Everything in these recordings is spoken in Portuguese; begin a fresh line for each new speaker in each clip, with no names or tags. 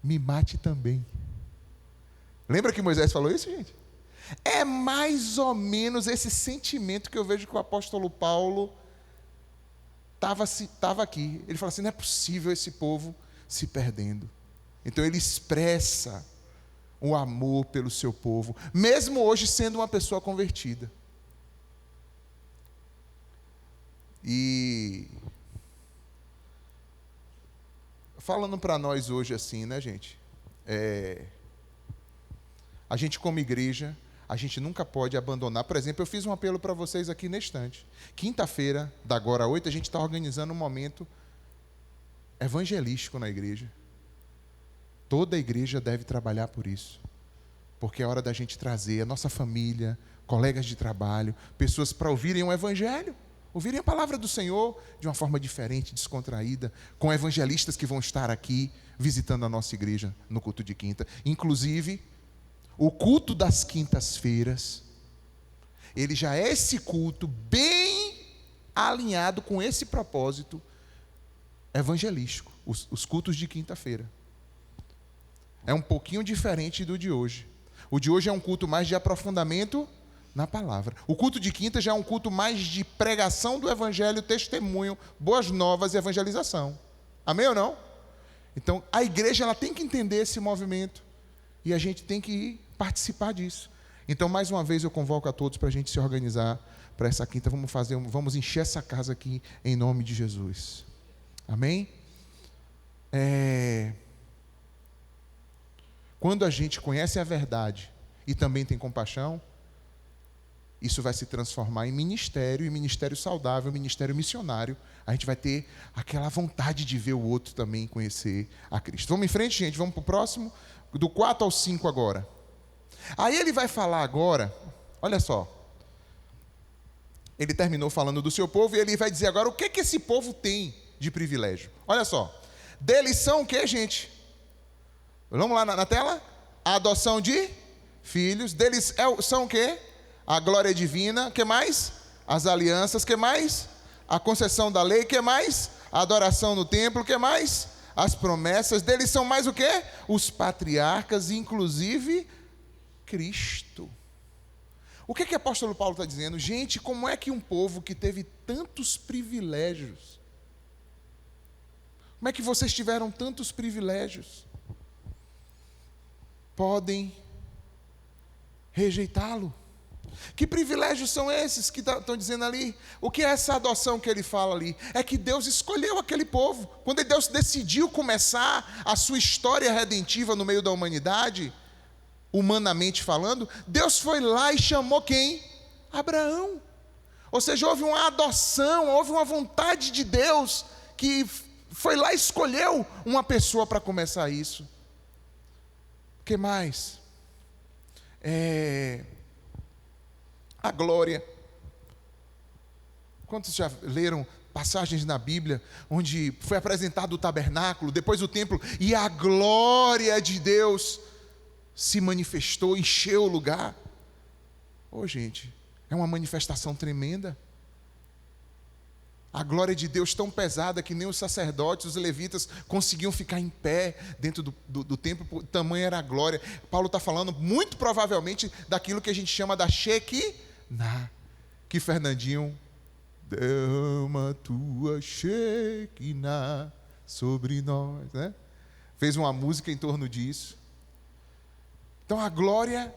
me mate também. Lembra que Moisés falou isso, gente? É mais ou menos esse sentimento que eu vejo que o apóstolo Paulo estava aqui. Ele fala assim: não é possível esse povo se perdendo. Então ele expressa o amor pelo seu povo, mesmo hoje sendo uma pessoa convertida. E falando para nós hoje assim, né, gente? A gente como igreja, a gente nunca pode abandonar. Por exemplo, eu fiz um apelo para vocês aqui na estante. Quinta-feira, da agora às 8, a gente está organizando um momento evangelístico na igreja. Toda a igreja deve trabalhar por isso. Porque é hora da gente trazer a nossa família, colegas de trabalho, pessoas para ouvirem o evangelho, ouvirem a palavra do Senhor de uma forma diferente, descontraída, com evangelistas que vão estar aqui visitando a nossa igreja no culto de quinta. Inclusive, o culto das quintas-feiras, ele já é esse culto bem alinhado com esse propósito evangelístico, os cultos de quinta-feira. É um pouquinho diferente do de hoje. O de hoje é um culto mais de aprofundamento na palavra. O culto de quinta já é um culto mais de pregação do evangelho, testemunho, boas novas e evangelização. Amém ou não? Então, a igreja ela tem que entender esse movimento e a gente tem que participar disso. Então, mais uma vez, eu convoco a todos para a gente se organizar para essa quinta. Vamos encher essa casa aqui em nome de Jesus. Amém? Quando a gente conhece a verdade e também tem compaixão, isso vai se transformar em ministério, e ministério saudável, ministério missionário. A gente vai ter aquela vontade de ver o outro também conhecer a Cristo. Vamos em frente, gente? Vamos para o próximo? Do 4 ao 5 agora. Aí ele vai falar agora, olha só. Ele terminou falando do seu povo e ele vai dizer agora o que esse povo tem de privilégio. Olha só. Deles são o que, gente? Vamos lá na tela? A adoção de filhos. Deles são o que? A glória divina. O que mais? As alianças. O que mais? A concessão da lei. O que mais? A adoração no templo. O que mais? As promessas. Deles são mais o que? Os patriarcas, inclusive Cristo. O que o apóstolo Paulo está dizendo? Gente, como é que um povo que teve tantos privilégios, como é que vocês tiveram tantos privilégios, podem rejeitá-lo? Que privilégios são esses que estão dizendo ali? O que é essa adoção que ele fala ali? É que Deus escolheu aquele povo. Quando Deus decidiu começar a sua história redentiva no meio da humanidade, humanamente falando, Deus foi lá e chamou quem? Abraão. Ou seja, houve uma adoção, houve uma vontade de Deus que foi lá e escolheu uma pessoa para começar isso. O que mais? A glória. Quantos já leram passagens na Bíblia onde foi apresentado o tabernáculo, depois o templo, e a glória de Deus se manifestou, encheu o lugar? Gente, é uma manifestação tremenda. A glória de Deus tão pesada que nem os sacerdotes, os levitas conseguiam ficar em pé dentro do templo, tamanha era a glória. Paulo está falando muito provavelmente daquilo que a gente chama da Shekinah, que Fernandinho, derrama tua Shekinah sobre nós, né? Fez uma música em torno disso. Então a glória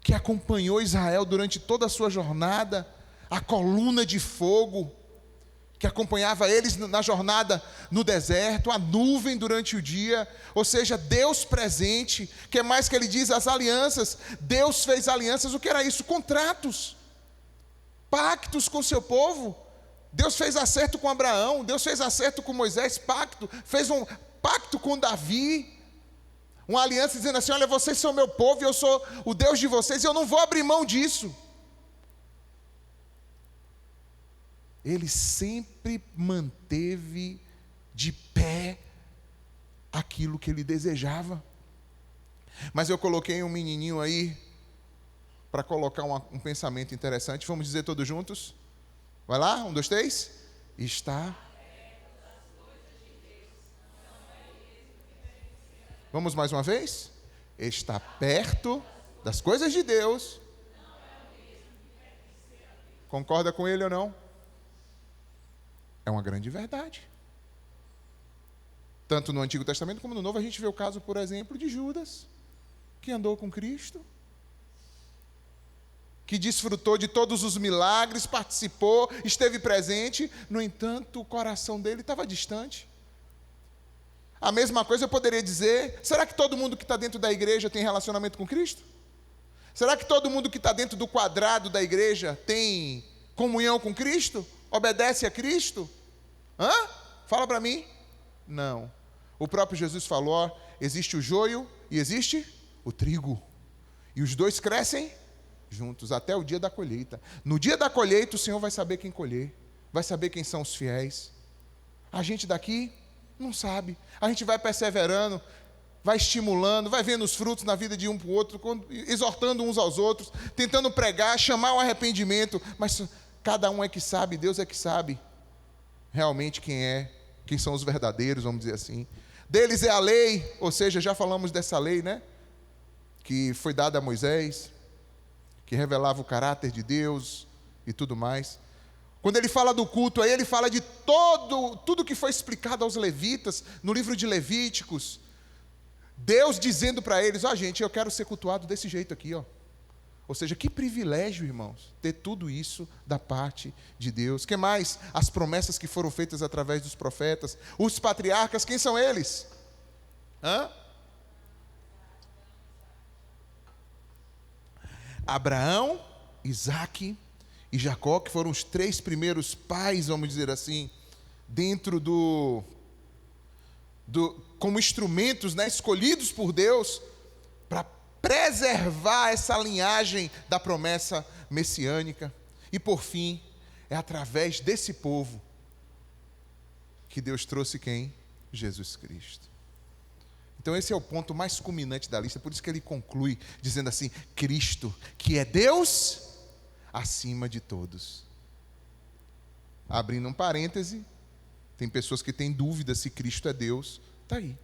que acompanhou Israel durante toda a sua jornada, a coluna de fogo que acompanhava eles na jornada no deserto, a nuvem durante o dia, ou seja, Deus presente. Que é mais que ele diz? As alianças. Deus fez alianças. O que era isso? Contratos, pactos com seu povo. Deus fez acerto com Abraão, Deus fez acerto com Moisés, fez um pacto com Davi, uma aliança dizendo assim: olha, vocês são meu povo e eu sou o Deus de vocês e eu não vou abrir mão disso. Ele sempre manteve de pé aquilo que ele desejava. Mas eu coloquei um menininho aí para colocar um pensamento interessante. Vamos dizer todos juntos? Vai lá, 1, 2, 3. Está. Vamos mais uma vez? Está perto das coisas de Deus. Concorda com ele ou não? É uma grande verdade. Tanto no Antigo Testamento como no Novo, a gente vê o caso, por exemplo, de Judas, que andou com Cristo, que desfrutou de todos os milagres, participou, esteve presente, no entanto, o coração dele estava distante. A mesma coisa eu poderia dizer, será que todo mundo que está dentro da igreja tem relacionamento com Cristo? Será que todo mundo que está dentro do quadrado da igreja tem comunhão com Cristo? Obedece a Cristo? Fala para mim. Não. O próprio Jesus falou, ó, existe o joio e existe o trigo. E os dois crescem juntos até o dia da colheita. No dia da colheita o Senhor vai saber quem colher, vai saber quem são os fiéis. A gente daqui não sabe. A gente vai perseverando, vai estimulando, vai vendo os frutos na vida de um para o outro, exortando uns aos outros, tentando pregar, chamar o arrependimento, mas cada um é que sabe, Deus é que sabe realmente quem são os verdadeiros, vamos dizer assim. Deles é a lei, ou seja, já falamos dessa lei, né? Que foi dada a Moisés, que revelava o caráter de Deus e tudo mais. Quando ele fala do culto, aí ele fala de tudo que foi explicado aos levitas, no livro de Levíticos. Deus dizendo para eles, gente, eu quero ser cultuado desse jeito aqui, ó. Ou seja, que privilégio, irmãos, ter tudo isso da parte de Deus. Que mais? As promessas que foram feitas através dos profetas. Os patriarcas, quem são eles? Abraão, Isaque e Jacó, que foram os 3 primeiros pais, vamos dizer assim, dentro como instrumentos, né, escolhidos por Deus para preservar essa linhagem da promessa messiânica. E por fim, é através desse povo que Deus trouxe quem? Jesus Cristo. Então esse é o ponto mais culminante da lista, por isso que ele conclui dizendo assim, Cristo, que é Deus acima de todos. Abrindo um parêntese, tem pessoas que têm dúvida se Cristo é Deus, está aí.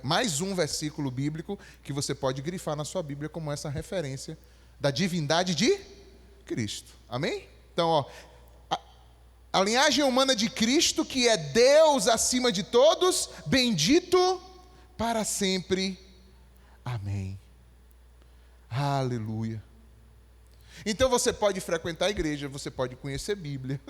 Mais um versículo bíblico que você pode grifar na sua Bíblia como essa referência da divindade de Cristo. Amém? Então, ó, a linhagem humana de Cristo, que é Deus acima de todos, bendito para sempre. Amém. Aleluia. Então você pode frequentar a igreja, você pode conhecer Bíblia,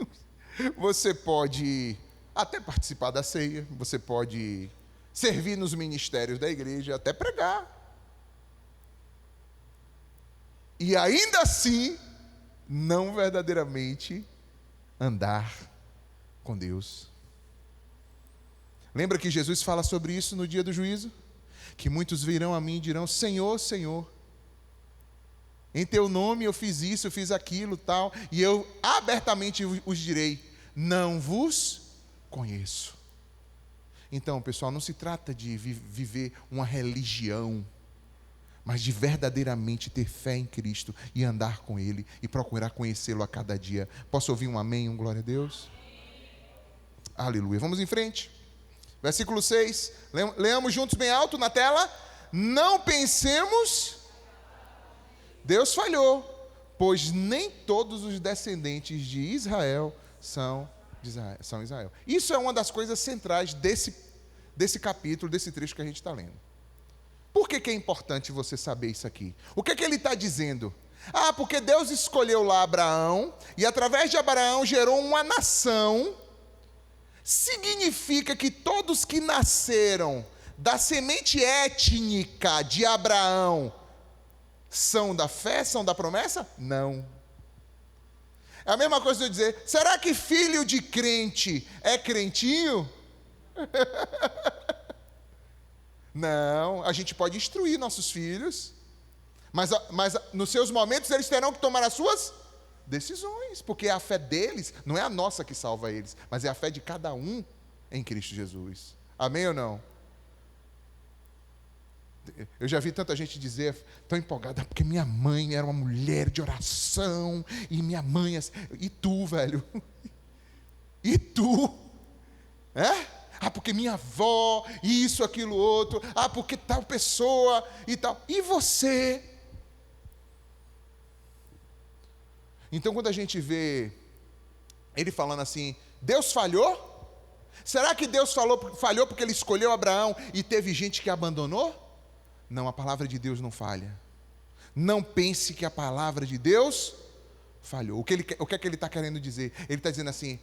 você pode até participar da ceia, você pode servir nos ministérios da igreja, até pregar. E ainda assim, não verdadeiramente andar com Deus. Lembra que Jesus fala sobre isso no dia do juízo? Que muitos virão a mim e dirão, Senhor, Senhor, em teu nome eu fiz isso, eu fiz aquilo, tal, e eu abertamente os direi, não vos conheço. Então, pessoal, não se trata de viver uma religião, mas de verdadeiramente ter fé em Cristo e andar com Ele e procurar conhecê-lo a cada dia. Posso ouvir um amém, um glória a Deus? Aleluia. Vamos em frente. Versículo 6. Leamos juntos bem alto na tela. Não pensemos... Deus falhou, pois nem todos os descendentes de Israel são Israel. Isso é uma das coisas centrais desse capítulo, desse trecho que a gente está lendo. Por que é importante você saber isso aqui? O que ele está dizendo? Porque Deus escolheu lá Abraão, e através de Abraão gerou uma nação. Significa que todos que nasceram da semente étnica de Abraão são da fé, são da promessa? Não. É a mesma coisa de eu dizer, será que filho de crente é crentinho? Não, a gente pode instruir nossos filhos, mas nos seus momentos eles terão que tomar as suas decisões, porque a fé deles não é a nossa que salva eles, mas é a fé de cada um em Cristo Jesus. Amém ou não? Eu já vi tanta gente dizer, tão empolgada, porque minha mãe era uma mulher de oração, e minha mãe... E tu, velho? E tu? Ah, porque minha avó, isso, aquilo, outro. Ah, porque tal pessoa e tal. E você? Então, quando a gente vê ele falando assim, Deus falhou? Será que Deus falhou porque ele escolheu Abraão e teve gente que abandonou? Não, a palavra de Deus não falha. Não pense que a palavra de Deus falhou. O que é que ele está querendo dizer? Ele está dizendo assim,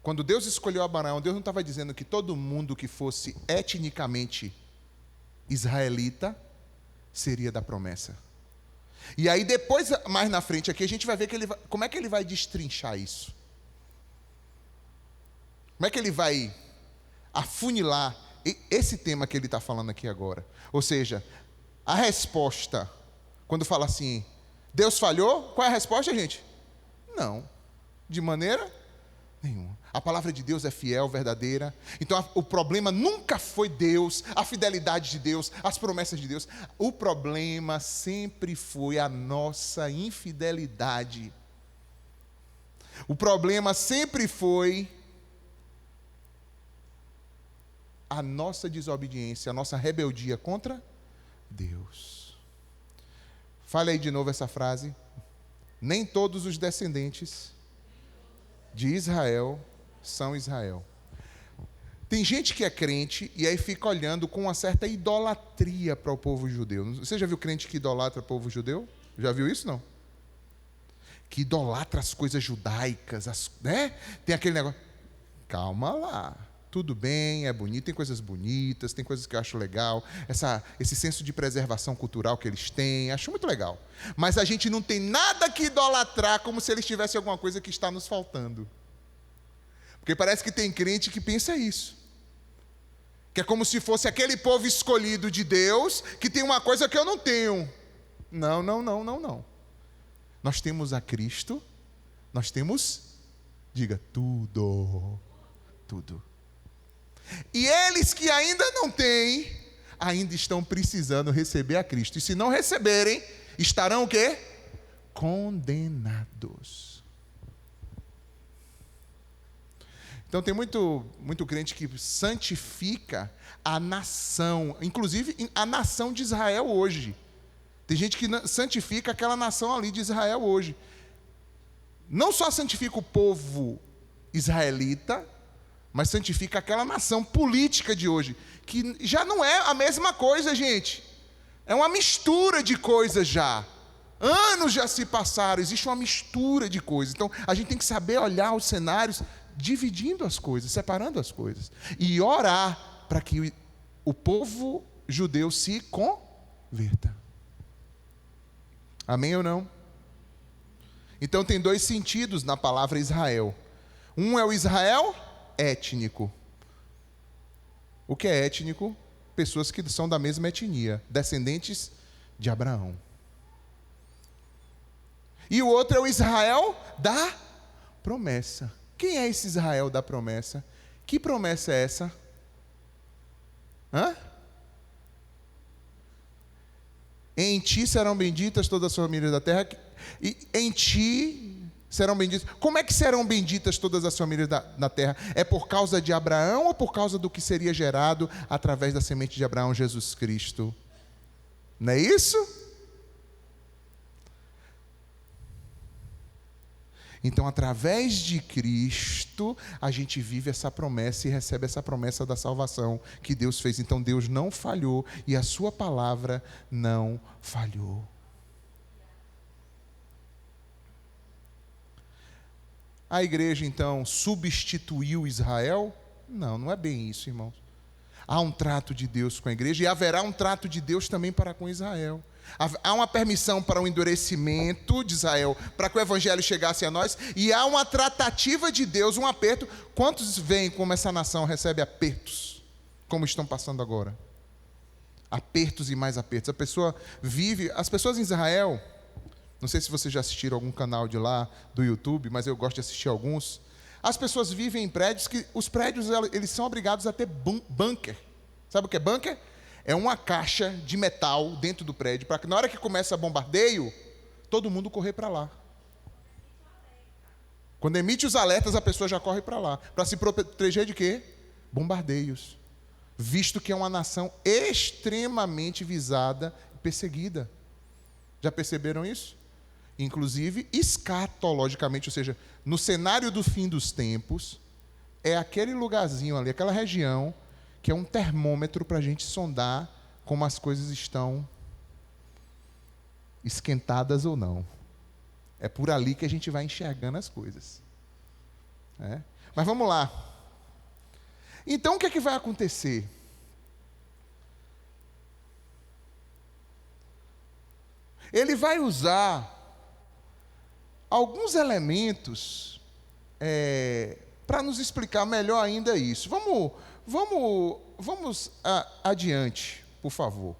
quando Deus escolheu Abraão, Deus não estava dizendo que todo mundo que fosse etnicamente israelita seria da promessa. E aí depois, mais na frente aqui, a gente vai ver como é que ele vai destrinchar isso. Como é que ele vai afunilar esse tema que ele está falando aqui agora? Ou seja, a resposta, quando fala assim, Deus falhou, qual é a resposta, gente? Não, de maneira nenhuma. A palavra de Deus é fiel, verdadeira. Então o problema nunca foi Deus, a fidelidade de Deus, as promessas de Deus. O problema sempre foi a nossa infidelidade. O problema sempre foi a nossa desobediência, a nossa rebeldia contra Deus. Fale aí de novo essa frase. Nem todos os descendentes de Israel são Israel. Tem gente que é crente e aí fica olhando com uma certa idolatria para o povo judeu. Você já viu crente que idolatra o povo judeu? Já viu isso, não? Que idolatra as coisas judaicas, né? Tem aquele negócio. Calma lá. Tudo bem, é bonito, tem coisas bonitas, tem coisas que eu acho legal, esse senso de preservação cultural que eles têm, acho muito legal. Mas a gente não tem nada que idolatrar como se eles tivessem alguma coisa que está nos faltando. Porque parece que tem crente que pensa isso. Que é como se fosse aquele povo escolhido de Deus, que tem uma coisa que eu não tenho. Não. Nós temos a Cristo, nós temos, diga, tudo. E eles que ainda não têm, ainda estão precisando receber a Cristo. E se não receberem, estarão o quê? Condenados. Então tem muito crente que santifica a nação, inclusive a nação de Israel hoje. Tem gente que santifica aquela nação ali de Israel hoje. Não só santifica o povo israelita, mas santifica aquela nação política de hoje, que já não é a mesma coisa, gente. É uma mistura de coisas já. Anos já se passaram, existe uma mistura de coisas. Então, a gente tem que saber olhar os cenários, dividindo as coisas, separando as coisas. E orar para que o povo judeu se converta. Amém ou não? Então, tem dois sentidos na palavra Israel. Um é o Israel étnico. O que é étnico? Pessoas que são da mesma etnia, descendentes de Abraão. E o outro é o Israel da promessa. Quem é esse Israel da promessa? Que promessa é essa? Em ti serão benditas todas as famílias da terra. E em ti serão benditas. Como é que serão benditas todas as famílias da terra? É por causa de Abraão ou por causa do que seria gerado através da semente de Abraão, Jesus Cristo? Não é isso? Então, através de Cristo, a gente vive essa promessa e recebe essa promessa da salvação que Deus fez. Então, Deus não falhou e a sua palavra não falhou. A igreja, então, substituiu Israel? Não, não é bem isso, irmãos. Há um trato de Deus com a igreja e haverá um trato de Deus também para com Israel. Há uma permissão para o endurecimento de Israel, para que o evangelho chegasse a nós, e há uma tratativa de Deus, um aperto. Quantos veem como essa nação recebe apertos, como estão passando agora? Apertos e mais apertos. As pessoas em Israel, não sei se vocês já assistiram algum canal de lá, do YouTube, mas eu gosto de assistir alguns. As pessoas vivem em prédios que, os prédios, eles são obrigados a ter bunker. Sabe o que é bunker? É uma caixa de metal dentro do prédio, para que na hora que começa bombardeio, todo mundo correr para lá. Quando emite os alertas, a pessoa já corre para lá. Para se proteger de quê? bombardeios, visto que é uma nação extremamente visada e perseguida. Já perceberam isso? Inclusive, escatologicamente, ou seja, no cenário do fim dos tempos, é aquele lugarzinho ali, aquela região, que é um termômetro para a gente sondar como as coisas estão esquentadas ou não. É por ali que a gente vai enxergando as coisas. Mas vamos lá. Então, o que é que vai acontecer? Ele vai usar alguns elementos para nos explicar melhor ainda isso. Vamos adiante, por favor.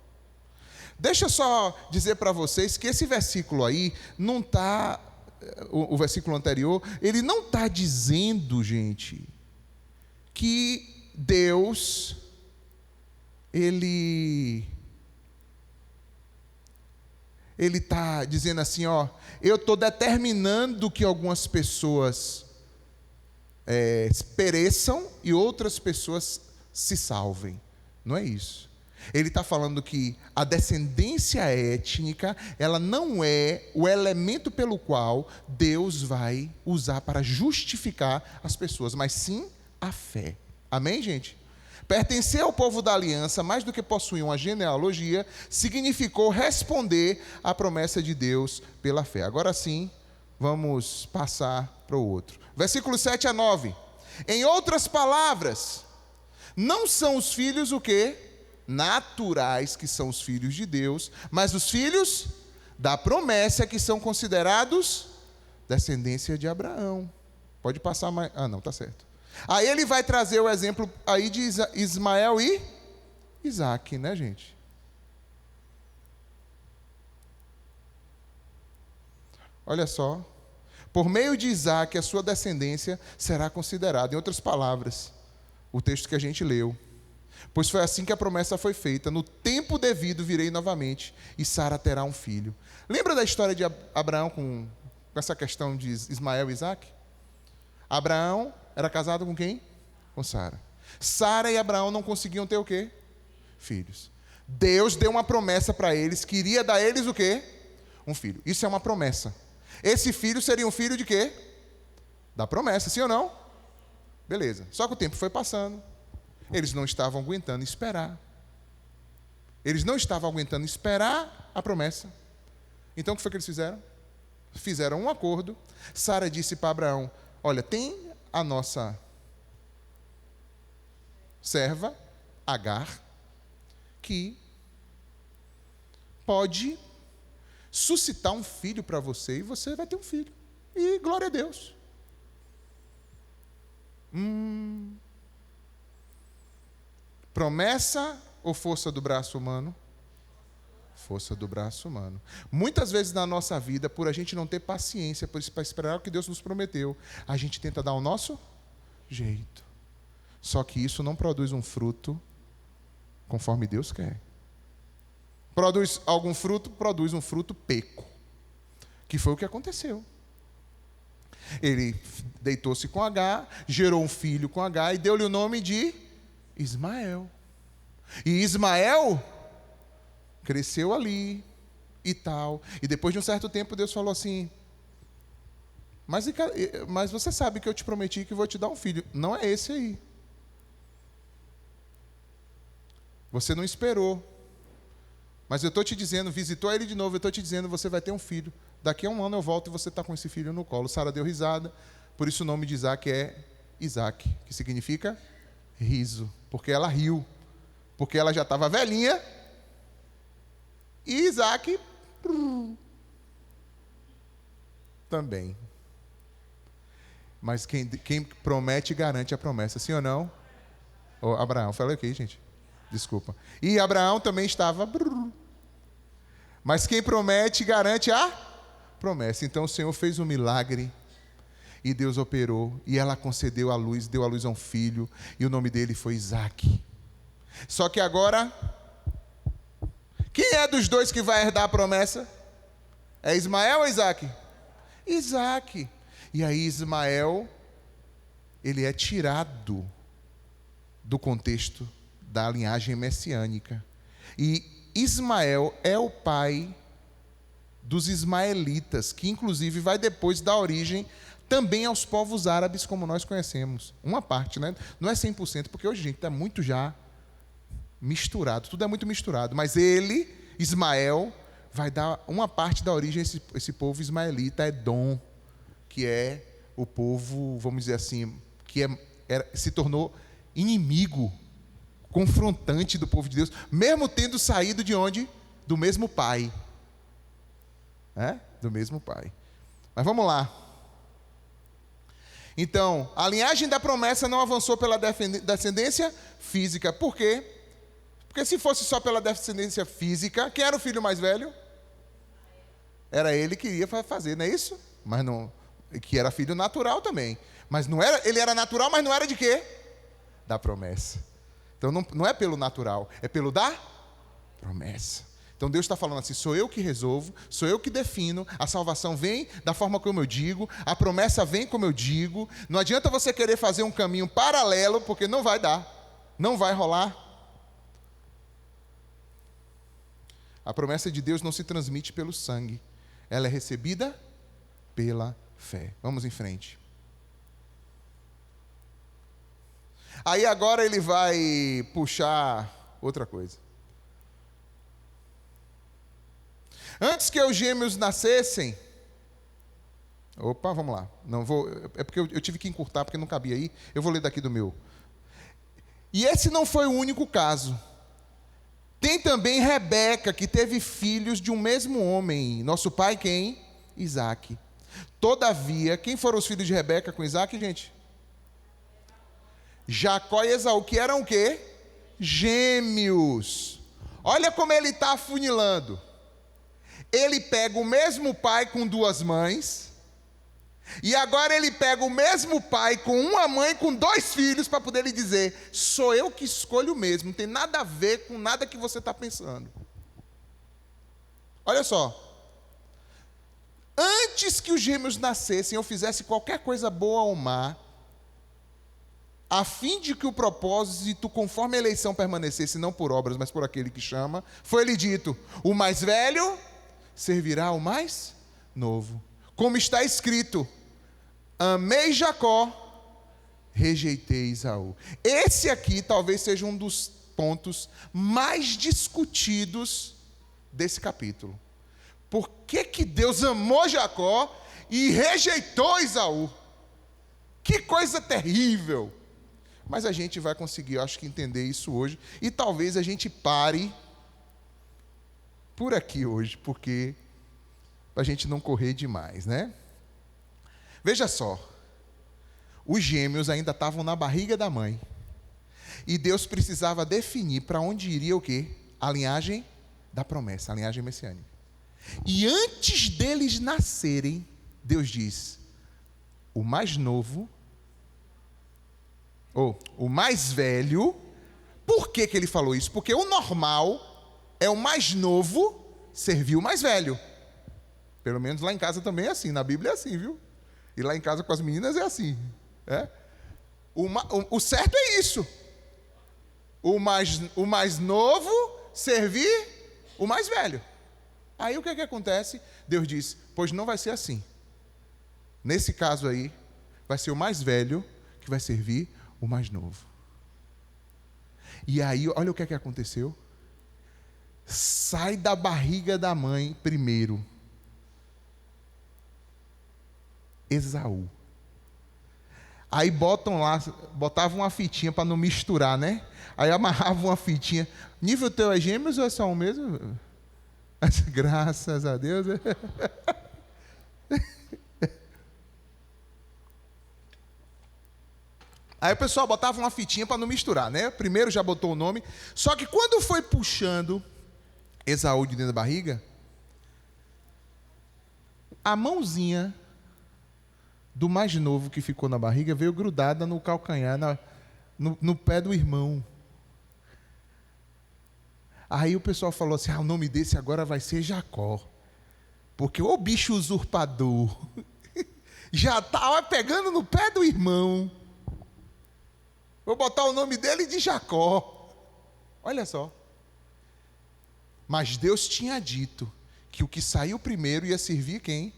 Deixa eu só dizer para vocês que esse versículo aí não está, o versículo anterior, ele não está dizendo, gente, que Deus, ele está dizendo assim, eu estou determinando que algumas pessoas pereçam e outras pessoas se salvem. Não é isso. Ele está falando que a descendência étnica, ela não é o elemento pelo qual Deus vai usar para justificar as pessoas, mas sim a fé. Amém, gente? Pertencer ao povo da aliança, mais do que possuir uma genealogia, significou responder à promessa de Deus pela fé. Agora sim, vamos passar para o outro. Versículos 7 a 9. Em outras palavras, não são os filhos o quê? Naturais, que são os filhos de Deus, mas os filhos da promessa, que são considerados descendência de Abraão. Pode passar mais. Não, está certo. Aí ele vai trazer o exemplo aí de Ismael e Isaac, né, gente? Olha só. Por meio de Isaac, a sua descendência será considerada. Em outras palavras, o texto que a gente leu. Pois foi assim que a promessa foi feita. No tempo devido virei novamente, e Sara terá um filho. Lembra da história de Abraão com essa questão de Ismael e Isaac? Abraão era casado com quem? Com Sara. Sara e Abraão não conseguiam ter o quê? Filhos. Deus deu uma promessa para eles, que iria dar a eles o quê? Um filho. Isso é uma promessa. Esse filho seria um filho de quê? Da promessa, sim ou não? Beleza. Só que o tempo foi passando. Eles não estavam aguentando esperar. Eles não estavam aguentando esperar a promessa. Então o que foi que eles fizeram? Fizeram um acordo. Sara disse para Abraão: olha, tem a nossa serva, Agar, que pode suscitar um filho para você e você vai ter um filho. E glória a Deus. Promessa ou força do braço humano? Força do braço humano. Muitas vezes na nossa vida, por a gente não ter paciência para esperar o que Deus nos prometeu, a gente tenta dar o nosso jeito. Só que isso não produz um fruto conforme Deus quer. Produz algum fruto? Produz um fruto peco. Que foi o que aconteceu. Ele deitou-se com Agar, gerou um filho com Agar e deu-lhe o nome de Ismael. E Ismael cresceu ali e tal. E depois de um certo tempo Deus falou assim: mas você sabe que eu te prometi que vou te dar um filho. Não é esse aí. Você não esperou. Mas eu estou te dizendo, visitou ele de novo, eu estou te dizendo, você vai ter um filho. Daqui a um ano eu volto e você está com esse filho no colo. Sara deu risada, por isso o nome de Isaac é Isaac, que significa riso, porque ela riu, porque ela já estava velhinha, e Isaac também. Mas quem promete, garante a promessa, sim ou não? Abraão, falei aqui, gente, desculpa. E Abraão também estava... Mas quem promete, garante a promessa. Então o Senhor fez um milagre, e Deus operou, e ela concedeu a luz, deu a luz a um filho, e o nome dele foi Isaac. Só que agora, quem é dos dois que vai herdar a promessa? É Ismael ou Isaac? Isaac. E aí Ismael, ele é tirado do contexto da linhagem messiânica. E Ismael é o pai dos ismaelitas, que inclusive vai depois dar origem também aos povos árabes como nós conhecemos. Uma parte, né? Não é 100%, porque hoje, gente, está muito já misturado, tudo é muito misturado. Mas ele, Ismael, vai dar uma parte da origem a esse povo ismaelita, Edom, que é o povo, vamos dizer assim, que se tornou inimigo, confrontante do povo de Deus, mesmo tendo saído de onde? Do mesmo pai. Do mesmo pai. Mas vamos lá. Então, a linhagem da promessa não avançou pela descendência física. Por quê? Porque se fosse só pela descendência física, quem era o filho mais velho? Era ele que iria fazer, não é isso? Mas não, que era filho natural também. Mas não era, ele era natural, mas não era de quê? Da promessa. Então não é pelo natural, é pelo da promessa. Então Deus está falando assim, sou eu que resolvo, sou eu que defino, a salvação vem da forma como eu digo, a promessa vem como eu digo, não adianta você querer fazer um caminho paralelo, porque não vai dar, não vai rolar. A promessa de Deus não se transmite pelo sangue, ela é recebida pela fé. Vamos em frente. Aí agora ele vai puxar outra coisa. Antes que os gêmeos nascessem... Opa, vamos lá. Não vou, é porque eu tive que encurtar, porque não cabia aí. Eu vou ler daqui do meu. E esse não foi o único caso. Tem também Rebeca, que teve filhos de um mesmo homem. Nosso pai quem? Isaque. Todavia, quem foram os filhos de Rebeca com Isaque, gente? Jacó e Esaú, que eram o quê? Gêmeos. Olha como ele está afunilando. Ele pega o mesmo pai com duas mães, e agora ele pega o mesmo pai com uma mãe com dois filhos, para poder lhe dizer, sou eu que escolho mesmo, não tem nada a ver com nada que você está pensando. Olha só. Antes que os gêmeos nascessem ou fizessem qualquer coisa boa ou má, a fim de que o propósito, conforme a eleição permanecesse, não por obras, mas por aquele que chama, foi-lhe dito, o mais velho servirá ao mais novo. Como está escrito, amei Jacó, rejeitei Esaú. Esse aqui talvez seja um dos pontos mais discutidos desse capítulo. Por que Deus amou Jacó e rejeitou Esaú? Que coisa terrível! Mas a gente vai conseguir, eu acho que entender isso hoje, e talvez a gente pare por aqui hoje, porque para a gente não correr demais, né? Veja só, os gêmeos ainda estavam na barriga da mãe, e Deus precisava definir para onde iria o quê? A linhagem da promessa, a linhagem messiânica. E antes deles nascerem, Deus diz, o mais novo, ou o mais velho. Por que ele falou isso? Porque o normal é o mais novo servir o mais velho. Pelo menos lá em casa também é assim, na Bíblia é assim, viu? E lá em casa com as meninas é assim. O certo é isso. O mais novo servir o mais velho. Aí o que acontece? Deus diz, pois não vai ser assim. Nesse caso aí, vai ser o mais velho que vai servir o mais novo. E aí, olha o que aconteceu. Sai da barriga da mãe primeiro Esaú. Aí botavam uma fitinha para não misturar, né? Aí amarravam uma fitinha. Nível teu é gêmeos ou é só um mesmo? Graças a Deus. Aí o pessoal botava uma fitinha para não misturar, né? Primeiro já botou o nome. Só que quando foi puxando Esaú de dentro da barriga, a mãozinha do mais novo que ficou na barriga veio grudada no calcanhar, no pé do irmão. Aí o pessoal falou assim, o nome desse agora vai ser Jacó. Porque o bicho Vou botar o nome dele de Jacó. Olha só. Mas Deus tinha dito que o que saiu primeiro ia servir quem?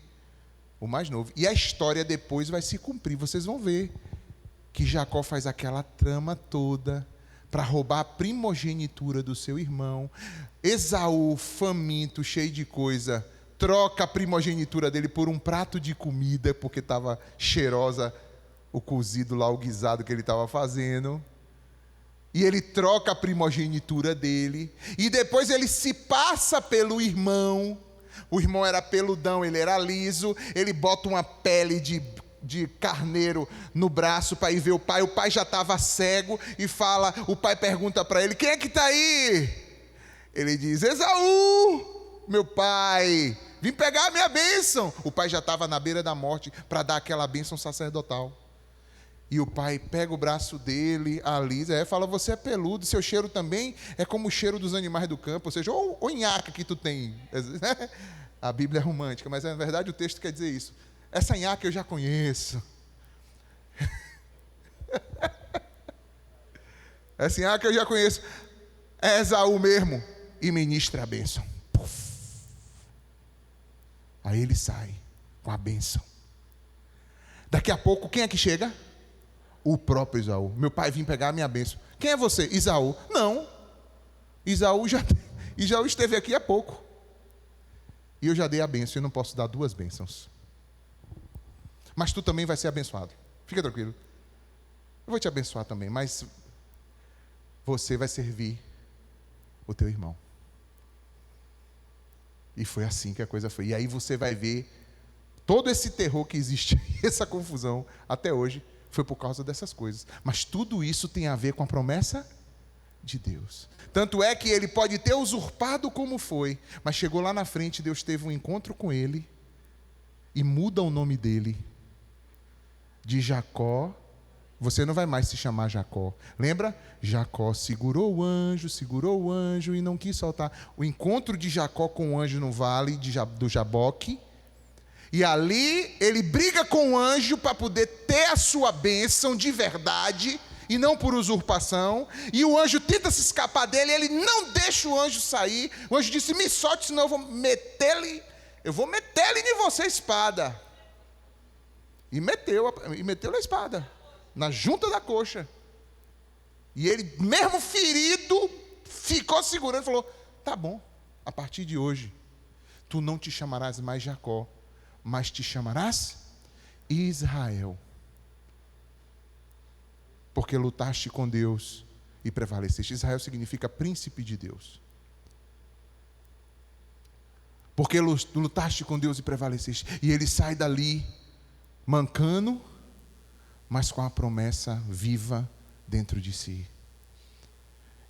O mais novo. E a história depois vai se cumprir. Vocês vão ver que Jacó faz aquela trama toda para roubar a primogenitura do seu irmão. Esaú, faminto, cheio de coisa, troca a primogenitura dele por um prato de comida, porque estava cheirosa o cozido lá, o guisado que ele estava fazendo. E ele troca a primogenitura dele. E depois ele se passa pelo irmão. O irmão era peludão, ele era liso. Ele bota uma pele de carneiro no braço para ir ver o pai já estava cego e fala, o pai pergunta para ele, quem é que está aí? Ele diz, Esaú, meu pai, vim pegar a minha bênção. O pai já estava na beira da morte para dar aquela bênção sacerdotal. E o pai pega o braço dele, alisa, fala, você é peludo, seu cheiro também é como o cheiro dos animais do campo, ou seja, o nhaca que tu tem. A Bíblia é romântica, mas na verdade o texto quer dizer isso. Essa nhaca eu já conheço. Essa nhaca eu já conheço. É Esaú mesmo. E ministra a bênção. Puf. Aí ele sai com a bênção. Daqui a pouco, quem é que chega? O próprio Esaú. Meu pai vim pegar a minha bênção. Quem é você? Esaú. Não. Esaú esteve aqui há pouco. E eu já dei a bênção. Eu não posso dar duas bênçãos. Mas tu também vai ser abençoado. Fica tranquilo. Eu vou te abençoar também, mas você vai servir o teu irmão. E foi assim que a coisa foi. E aí você vai ver todo esse terror que existe, essa confusão até hoje, foi por causa dessas coisas. Mas tudo isso tem a ver com a promessa de Deus. Tanto é que ele pode ter usurpado como foi, mas chegou lá na frente, Deus teve um encontro com ele e muda o nome dele de Jacó. Você não vai mais se chamar Jacó. Lembra? Jacó segurou o anjo e não quis soltar. O encontro de Jacó com o anjo no vale do Jaboque. E ali ele briga com o anjo para poder ter a sua bênção de verdade e não por usurpação. E o anjo tenta se escapar dele e ele não deixa o anjo sair. O anjo disse, me solte, senão eu vou meter-lhe em você a espada. E meteu a espada na junta da coxa. E ele, mesmo ferido, ficou segurando e falou, tá bom, a partir de hoje tu não te chamarás mais Jacó, mas te chamarás Israel, porque lutaste com Deus e prevaleceste. Israel significa príncipe de Deus. Porque lutaste com Deus e prevaleceste. E ele sai dali mancando, mas com a promessa viva dentro de si.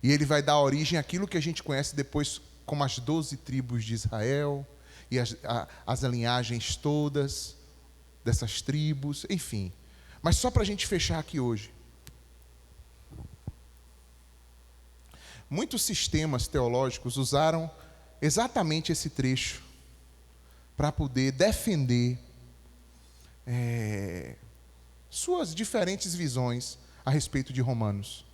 E ele vai dar origem àquilo que a gente conhece depois como as 12 tribos de Israel, e as linhagens todas dessas tribos, enfim. Mas só para a gente fechar aqui hoje. Muitos sistemas teológicos usaram exatamente esse trecho para poder defender suas diferentes visões a respeito de Romanos.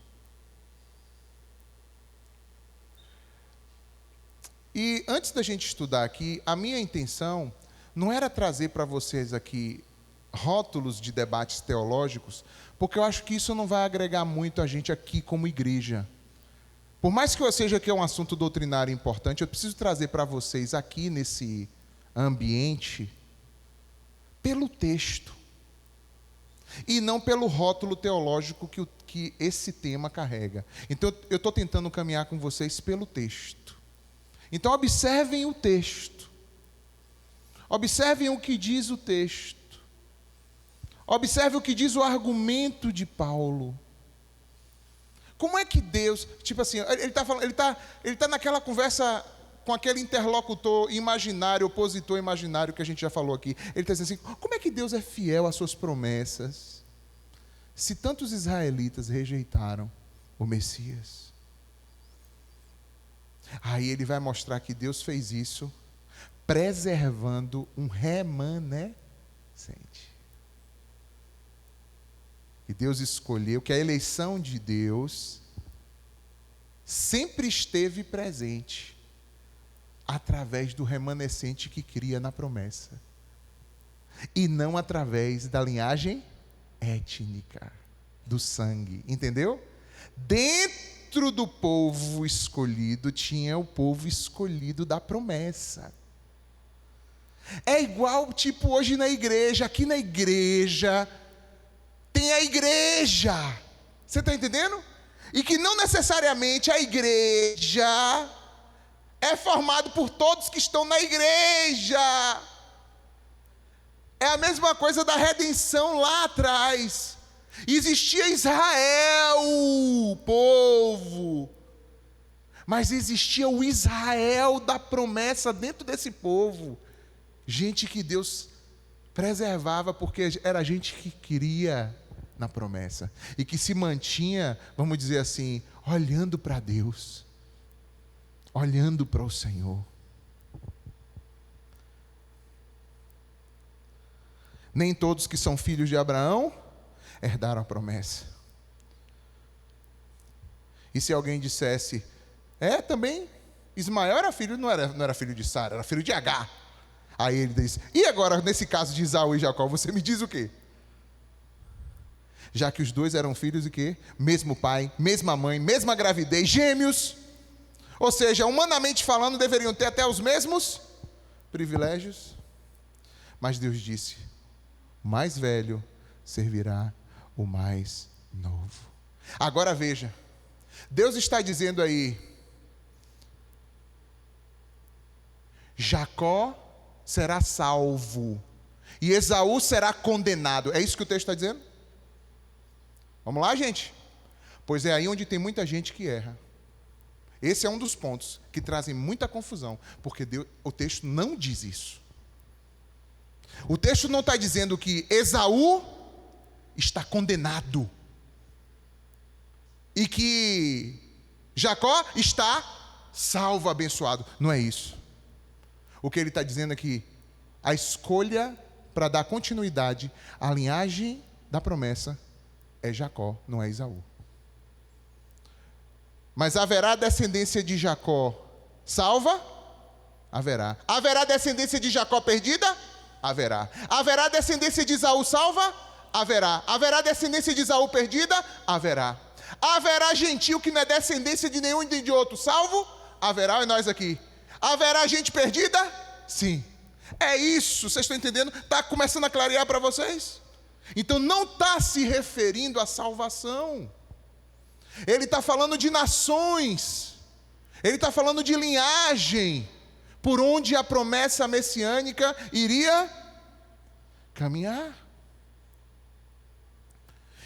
E antes da gente estudar aqui, a minha intenção não era trazer para vocês aqui rótulos de debates teológicos, porque eu acho que isso não vai agregar muito a gente aqui como igreja. Por mais que eu seja que é um assunto doutrinário importante, eu preciso trazer para vocês aqui nesse ambiente pelo texto e não pelo rótulo teológico que esse tema carrega. Então eu estou tentando caminhar com vocês pelo texto. Então observem o texto. Observem o que diz o texto. Observem o que diz o argumento de Paulo. Como é que Deus, tipo assim, ele está naquela conversa com aquele interlocutor imaginário, opositor imaginário que a gente já falou aqui. Ele está dizendo assim, como é que Deus é fiel às suas promessas, se tantos israelitas rejeitaram o Messias? Aí ele vai mostrar que Deus fez isso preservando um remanescente. E Deus escolheu que a eleição de Deus sempre esteve presente através do remanescente que cria na promessa. E não através da linhagem étnica, do sangue. Entendeu? Dentro do povo escolhido tinha o povo escolhido da promessa. É igual, tipo, hoje na igreja. Aqui na igreja tem a igreja. Você está entendendo? E que não necessariamente a igreja é formada por todos que estão na igreja. É a mesma coisa da redenção lá atrás. Existia Israel, o povo, mas existia o Israel da promessa dentro desse povo. Gente que Deus preservava porque era gente que queria na promessa e que se mantinha, vamos dizer assim, olhando para Deus, olhando para o Senhor. Nem todos que são filhos de Abraão herdaram a promessa. E se alguém dissesse, também Ismael era filho, não era filho de Sara, era filho de Agar. Aí ele diz, e agora nesse caso de Esaú e Jacó, você me diz o quê? Já que os dois eram filhos de quê? Mesmo pai, mesma mãe, mesma gravidez, gêmeos. Ou seja, humanamente falando, deveriam ter até os mesmos privilégios. Mas Deus disse, o mais velho servirá o mais novo. Agora veja, Deus está dizendo aí, Jacó será salvo e Esaú será condenado. É isso que o texto está dizendo? Vamos lá, gente? Pois é aí onde tem muita gente que erra. Esse é um dos pontos que trazem muita confusão, porque o texto não diz isso. O texto não está dizendo que Esaú está condenado e que Jacó está salvo, abençoado. Não é isso. O que ele está dizendo é que a escolha para dar continuidade à linhagem da promessa é Jacó, não é Esaú. Mas haverá descendência de Jacó salva? Haverá. Haverá descendência de Jacó perdida? Haverá. Haverá descendência de Esaú salva? Haverá. Haverá descendência de Esaú perdida? Haverá. Haverá gentil que não é descendência de nenhum e de outro salvo? Haverá, e nós aqui. Haverá gente perdida? Sim. É isso, vocês estão entendendo? Está começando a clarear para vocês? Então não está se referindo à salvação. Ele está falando de nações. Ele está falando de linhagem, por onde a promessa messiânica iria caminhar.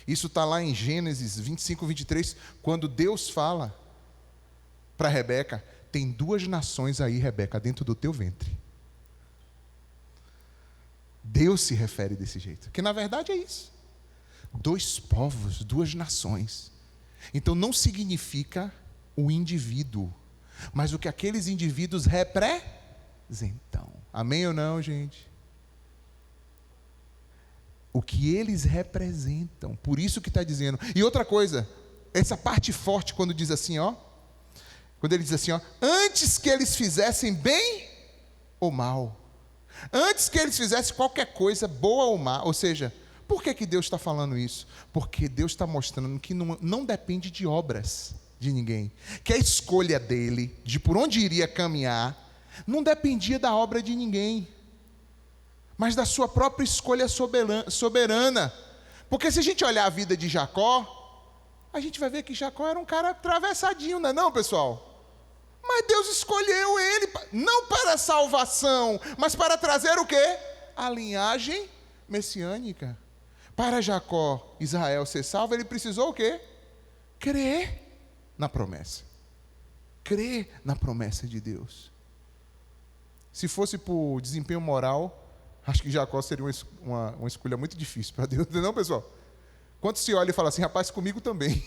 Isso está lá em Gênesis 25, 23, quando Deus fala para Rebeca, tem 2 nações aí, Rebeca, dentro do teu ventre. Deus se refere desse jeito, que na verdade é isso. 2 povos, 2 nações. Então não significa o indivíduo, mas o que aqueles indivíduos representam. Amém ou não, gente? O que eles representam. Por isso que está dizendo. E outra coisa, essa parte forte quando diz assim, quando ele diz assim, antes que eles fizessem bem ou mal, antes que eles fizessem qualquer coisa, boa ou má, ou seja, por que Deus está falando isso? Porque Deus está mostrando que não depende de obras de ninguém, que a escolha dele, de por onde iria caminhar, não dependia da obra de ninguém, mas da sua própria escolha soberana. Porque se a gente olhar a vida de Jacó, a gente vai ver que Jacó era um cara atravessadinho, não é não, pessoal? Mas Deus escolheu ele, não para a salvação, mas para trazer o quê? A linhagem messiânica. Para Jacó, Israel ser salvo, ele precisou o quê? Crer na promessa. Crer na promessa de Deus. Se fosse por desempenho moral, acho que Jacó seria uma escolha muito difícil para Deus, não, pessoal? Quando se olha e fala assim, rapaz, comigo também.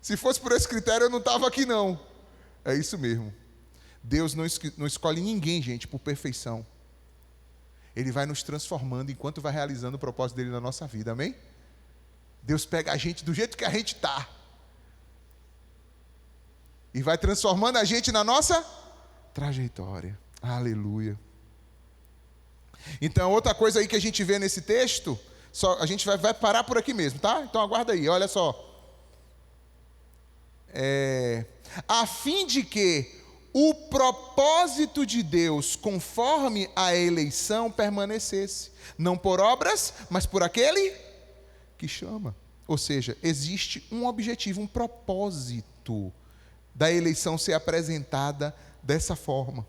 Se fosse por esse critério, eu não estava aqui, não. É isso mesmo. Deus não escolhe ninguém, gente, por perfeição. Ele vai nos transformando enquanto vai realizando o propósito dele na nossa vida, amém? Deus pega a gente do jeito que a gente está e vai transformando a gente na nossa trajetória. Aleluia. Então, outra coisa aí que a gente vê nesse texto, a gente vai parar por aqui mesmo, tá? Então aguarda aí, olha só. A fim de que o propósito de Deus, conforme a eleição, permanecesse, não por obras, mas por aquele que chama. Ou seja, existe um objetivo, um propósito da eleição ser apresentada dessa forma.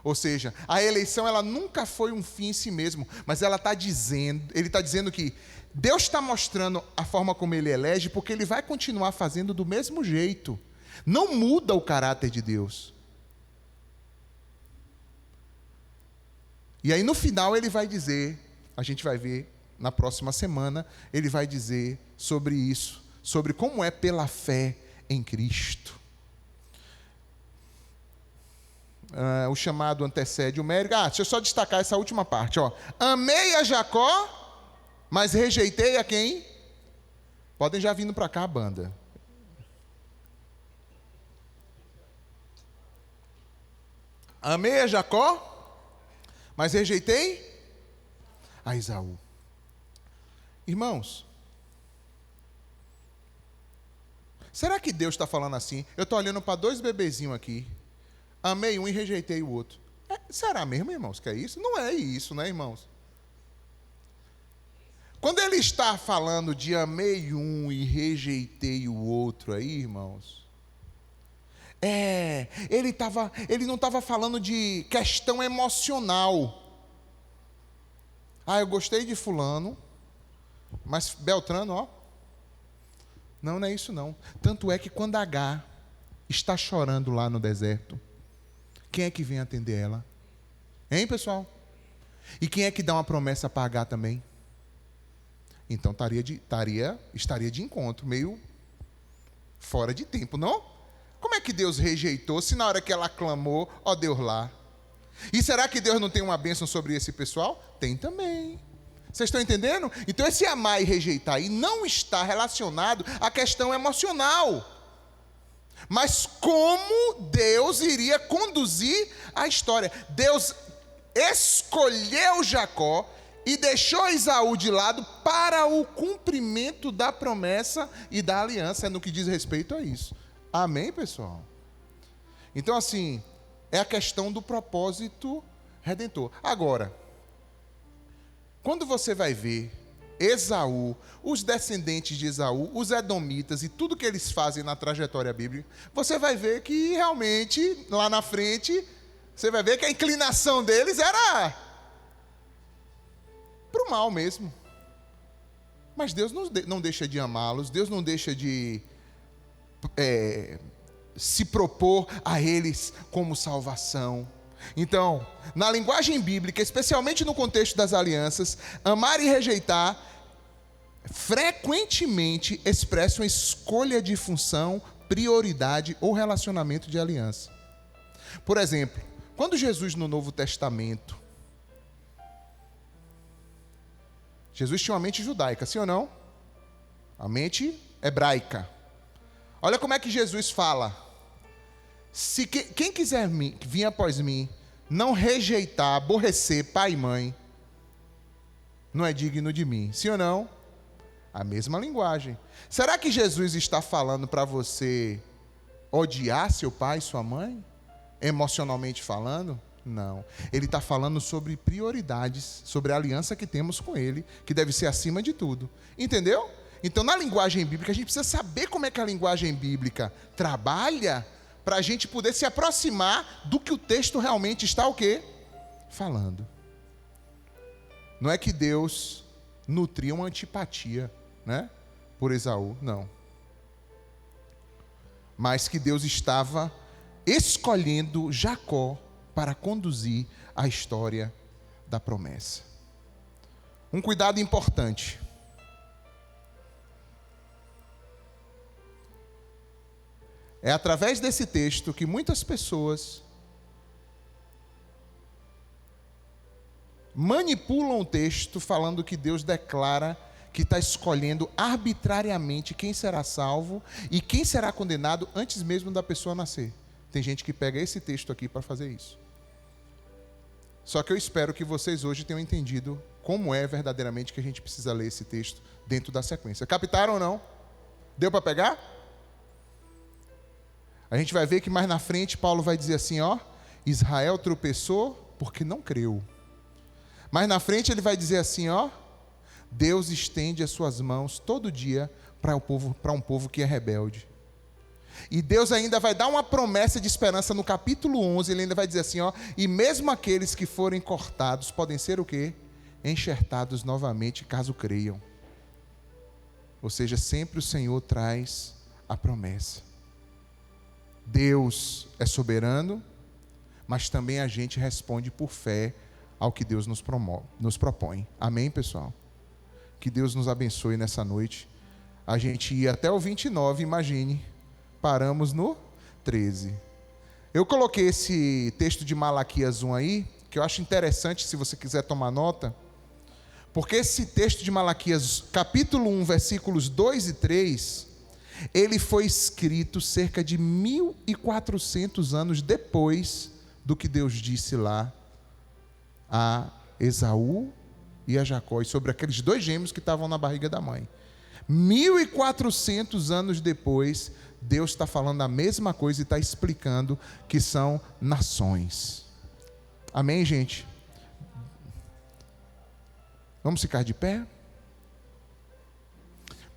Ou seja, a eleição ela nunca foi um fim em si mesmo, mas ele está dizendo que Deus está mostrando a forma como Ele elege, porque Ele vai continuar fazendo do mesmo jeito. Não muda o caráter de Deus. E aí no final Ele vai dizer, a gente vai ver na próxima semana, Ele vai dizer sobre isso, sobre como é pela fé em Cristo. O chamado antecede o mérito. Deixa eu só destacar essa última parte. Amei a Jacó, mas rejeitei a quem? Podem já vindo para cá, banda. Amei a Jacó, mas rejeitei a Esaú. Irmãos, será que Deus está falando assim? Eu estou olhando para 2 bebezinhos aqui. Amei um e rejeitei o outro. Será mesmo, irmãos, que é isso? Não é isso, né, irmãos? Quando ele está falando de amei um e rejeitei o outro aí, irmãos, ele não estava falando de questão emocional. Eu gostei de fulano, mas Beltrano, não é isso não. Tanto é que quando Agar está chorando lá no deserto, quem é que vem atender ela? Hein, pessoal? E quem é que dá uma promessa para Agar também? Então estaria de encontro, meio fora de tempo, não? Como é que Deus rejeitou se na hora que ela clamou, Deus lá? E será que Deus não tem uma bênção sobre esse pessoal? Tem também. Vocês estão entendendo? Então esse amar e rejeitar aí não está relacionado à questão emocional. Mas como Deus iria conduzir a história? Deus escolheu Jacó e deixou Esaú de lado para o cumprimento da promessa e da aliança, no que diz respeito a isso. Amém, pessoal? Então, assim, é a questão do propósito redentor. Agora, quando você vai ver Esaú, os descendentes de Esaú, os edomitas e tudo que eles fazem na trajetória bíblica, você vai ver que realmente, lá na frente, você vai ver que a inclinação deles era para o mal mesmo. Mas Deus não deixa de amá-los, Deus não deixa de se propor a eles como salvação. Então, na linguagem bíblica, especialmente no contexto das alianças, amar e rejeitar frequentemente expressam escolha de função, prioridade ou relacionamento de aliança. Por exemplo, quando Jesus no Novo Testamento, Jesus tinha uma mente judaica, sim ou não? A mente hebraica. Olha como é que Jesus fala. Se quem quiser vir após mim, não rejeitar, aborrecer pai e mãe, não é digno de mim, sim ou não? A mesma linguagem. Será que Jesus está falando para você odiar seu pai e sua mãe? Emocionalmente falando? Não. Ele está falando sobre prioridades, sobre a aliança que temos com Ele, que deve ser acima de tudo. Entendeu? Então, na linguagem bíblica, a gente precisa saber como é que a linguagem bíblica trabalha para a gente poder se aproximar do que o texto realmente está o quê? Falando. Não é que Deus nutria uma antipatia, né, por Esaú, não. Mas que Deus estava escolhendo Jacó para conduzir a história da promessa. Um cuidado importante. É através desse texto que muitas pessoas manipulam o texto falando que Deus declara que está escolhendo arbitrariamente quem será salvo e quem será condenado antes mesmo da pessoa nascer. Tem gente que pega esse texto aqui para fazer isso. Só que eu espero que vocês hoje tenham entendido como é verdadeiramente que a gente precisa ler esse texto dentro da sequência. Captaram ou não? Deu para pegar? A gente vai ver que mais na frente Paulo vai dizer assim, ó, Israel tropeçou porque não creu. Mais na frente ele vai dizer assim, ó, Deus estende as suas mãos todo dia para um povo que é rebelde. E Deus ainda vai dar uma promessa de esperança no capítulo 11, ele ainda vai dizer assim, ó, e mesmo aqueles que forem cortados podem ser o quê? Enxertados novamente, caso creiam. Ou seja, sempre o Senhor traz a promessa. Deus é soberano, mas também a gente responde por fé ao que Deus nos propõe. Amém, pessoal? Que Deus nos abençoe nessa noite. A gente ia até o 29, imagine, paramos no 13. Eu coloquei esse texto de Malaquias 1 aí, que eu acho interessante, se você quiser tomar nota, porque esse texto de Malaquias, capítulo 1, versículos 2 e 3, ele foi escrito cerca de 1400 anos depois do que Deus disse lá a Esaú e a Jacó, e sobre aqueles dois gêmeos que estavam na barriga da mãe. 1400 anos depois, Deus está falando a mesma coisa e está explicando que são nações. Amém, gente? Vamos ficar de pé?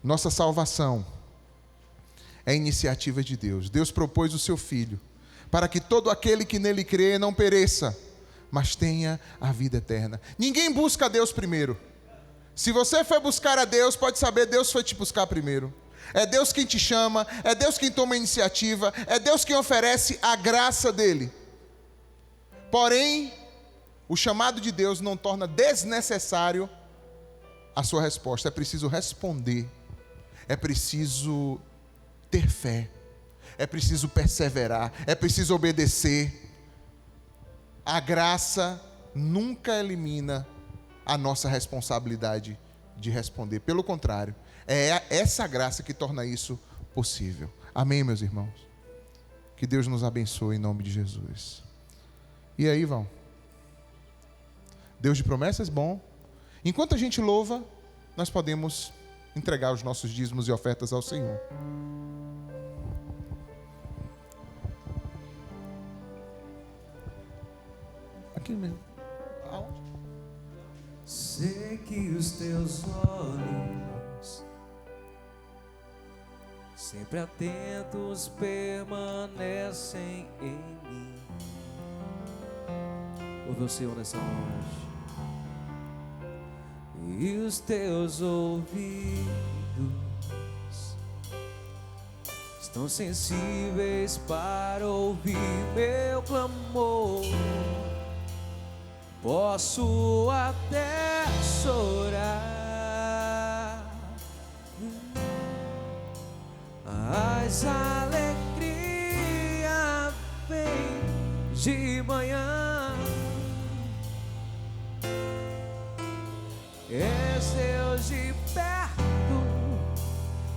Nossa salvação é iniciativa de Deus. Deus propôs o seu Filho, para que todo aquele que nele crê não pereça, mas tenha a vida eterna. Ninguém busca a Deus primeiro. Se você foi buscar a Deus, pode saber, Deus foi te buscar primeiro. É Deus quem te chama, é Deus quem toma a iniciativa, é Deus quem oferece a graça dele. Porém, o chamado de Deus não torna desnecessário a sua resposta. É preciso responder, é preciso ter fé, é preciso perseverar, é preciso obedecer. A graça nunca elimina a nossa responsabilidade de responder. Pelo contrário, é essa graça que torna isso possível. Amém, meus irmãos? Que Deus nos abençoe em nome de Jesus. E aí, vão? Deus de promessas, bom. Enquanto a gente louva, nós podemos entregar os nossos dízimos e ofertas ao Senhor. Aqui mesmo. Aonde?
Sei que os teus olhos, sempre atentos, permanecem em mim. Ouve o Senhor nessa noite. E os teus ouvidos estão sensíveis para ouvir meu clamor. Posso até chorar, mas a alegria vem de manhã. És Deus de perto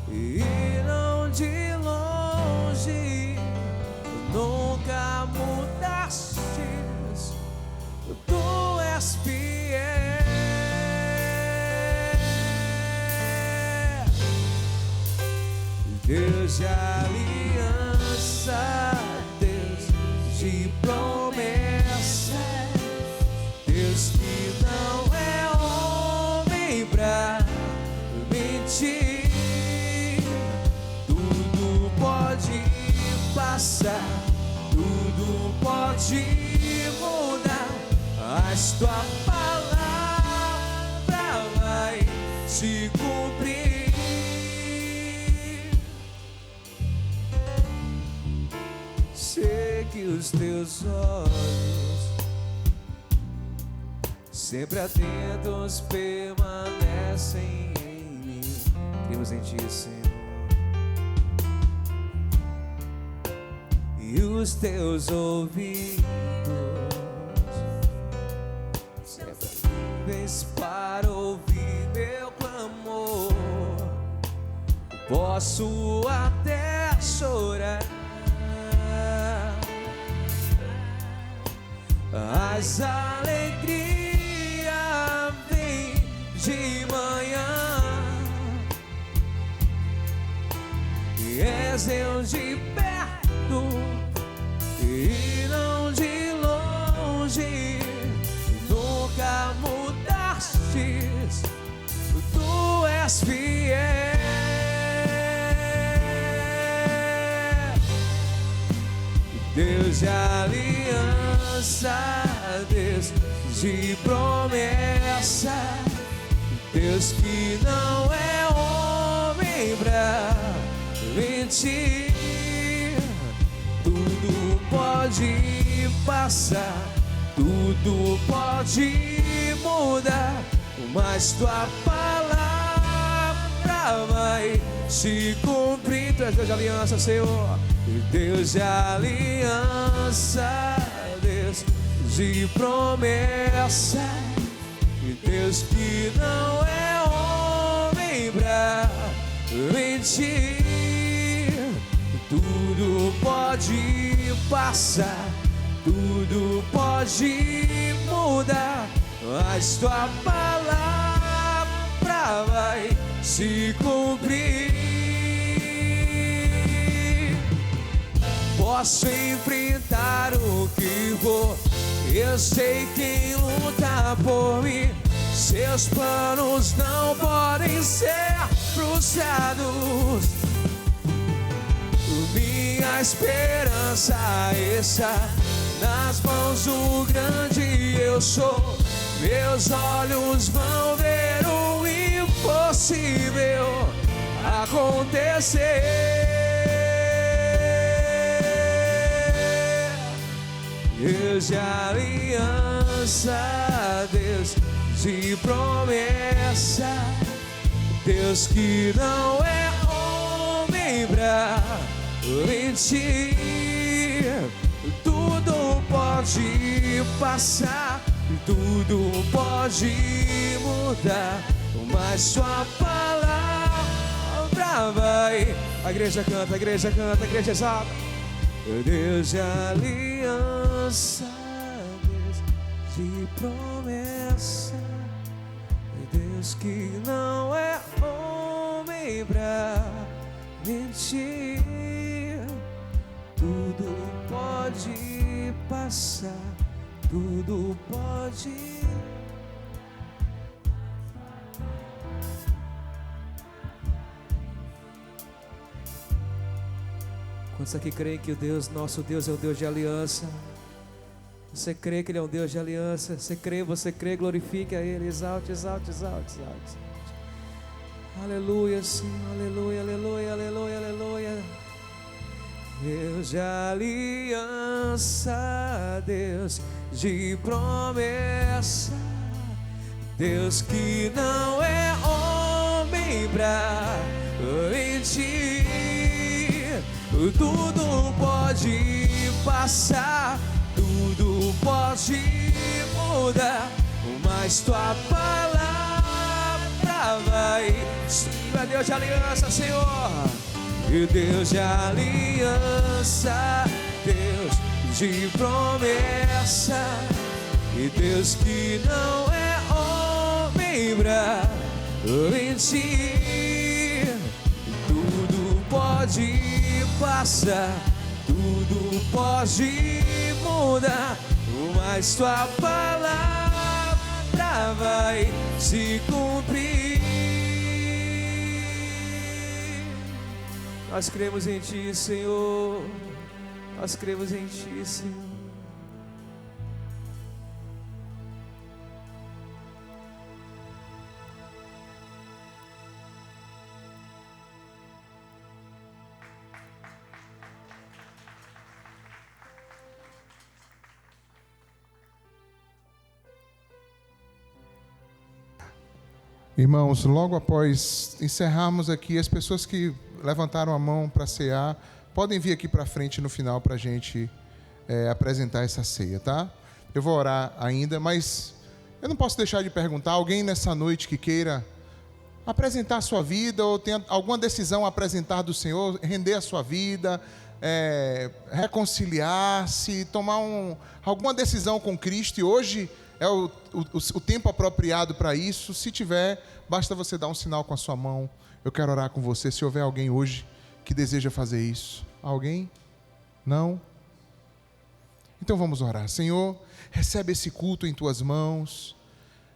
e não de longe. Nunca mudaste, tu és fiel. Deus de aliança, Deus de promessa, Deus que não é homem pra mentir. Tudo pode passar, tudo pode mudar, mas tua palavra vai se cumprir. Sei que os teus olhos, sempre atentos, permanecem em mim. Cremos em ti, Senhor. E os teus ouvidos sempre atentos para ouvir meu clamor. posso até chorar. As alegrias vêm de manhã, e és Deus de perto e não de longe. Nunca mudastes, tu és fiel. Deus de aliança, Deus de promessa, Deus que não é homem pra mentir. Tudo pode passar, tudo pode mudar, mas tua palavra vai se cumprir. Tu és Deus de aliança, Senhor. Deus de aliança, Deus de promessa, Deus que não é homem pra mentir. Tudo pode passar, tudo pode mudar, mas tua palavra vai se cumprir. Posso enfrentar o que for, eu sei quem luta por mim. Seus planos não podem ser frustrados. Minha esperança está nas mãos do grande eu sou. Meus olhos vão ver o impossível acontecer. Deus de aliança, Deus de promessa, Deus que não é homem pra mentir. Tudo pode passar, tudo pode mudar, mas sua palavra vai. A igreja canta, a igreja canta, a igreja exalta. Deus de aliança, Deus de promessa, Deus que não é homem pra mentir. Tudo pode passar, tudo pode. Quantos aqui creem que o Deus, nosso Deus é o Deus de aliança? Você crê que Ele é um Deus de aliança? Você crê, glorifique a Ele, exalte, exalte, exalte, exalte. Aleluia, Senhor, aleluia, aleluia, aleluia, aleluia. Deus de aliança, Deus de promessa, Deus que não é homem pra mentir. Tudo pode passar, tudo pode mudar, mas tua palavra vai. É Deus de aliança, Senhor. E Deus de aliança, Deus de promessa, e Deus que não é homem pra mentir. Tudo pode passar, tudo pode mudar, mas tua palavra vai se cumprir. Nós cremos em Ti, Senhor. Nós cremos em Ti, Senhor.
Irmãos, logo após encerrarmos aqui, as pessoas que levantaram a mão para cear, podem vir aqui para frente no final para a gente apresentar essa ceia, tá? Eu vou orar ainda, mas eu não posso deixar de perguntar, alguém nessa noite que queira apresentar a sua vida, ou tem alguma decisão a apresentar do Senhor, render a sua vida, reconciliar-se, tomar alguma decisão com Cristo, e hoje é o tempo apropriado para isso. Se tiver, basta você dar um sinal com a sua mão. Eu quero orar com você, se houver alguém hoje que deseja fazer isso. Alguém? Não? Então vamos orar. Senhor, recebe esse culto em Tuas mãos.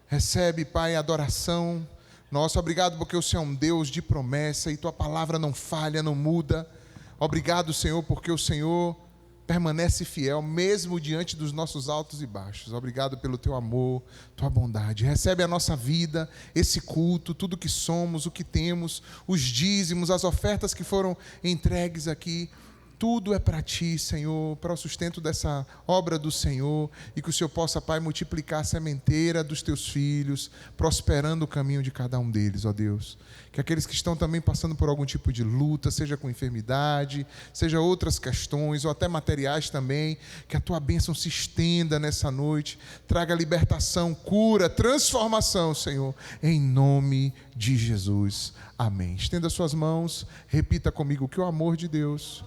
Recebe, Pai, a adoração. Nossa, obrigado porque o Senhor é um Deus de promessa e Tua palavra não falha, não muda. Obrigado, Senhor, porque o Senhor permanece fiel, mesmo diante dos nossos altos e baixos. Obrigado pelo Teu amor, Tua bondade. Recebe a nossa vida, esse culto, tudo que somos, o que temos, os dízimos, as ofertas que foram entregues aqui. Tudo é para Ti, Senhor, para o sustento dessa obra do Senhor, e que o Senhor possa, Pai, multiplicar a sementeira dos Teus filhos, prosperando o caminho de cada um deles, ó Deus. Que aqueles que estão também passando por algum tipo de luta, seja com enfermidade, seja outras questões, ou até materiais também, que a Tua bênção se estenda nessa noite, traga libertação, cura, transformação, Senhor, em nome de Jesus. Amém. Estenda suas mãos, repita comigo que o amor de Deus,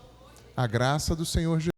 a graça do Senhor Jesus